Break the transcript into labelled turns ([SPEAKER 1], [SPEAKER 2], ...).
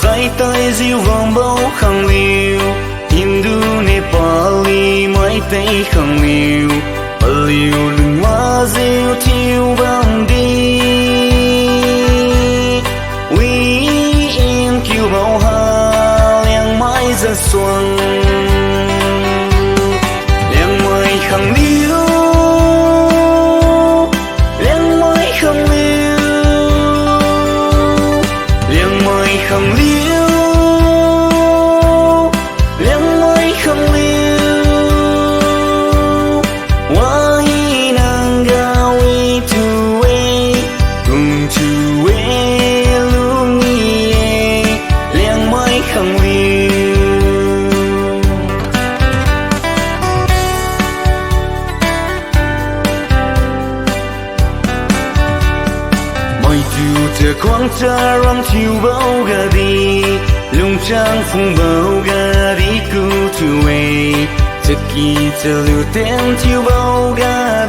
[SPEAKER 1] dây tay diêu vòng bao khangliu Hindu Nepali mai tây khangliu liu lưng hoa diêu thiêu băng đi uy em kêu bao hà liangmai ra xuân liangmai khangliu liangmai khangliu liangmai khangliu liangmai khangliu Chờ quang cha rong chiều bao gà đi lung trang phung bao gà đi cứu chú ấy chờ kỳ chờ liều tên chiều bao gà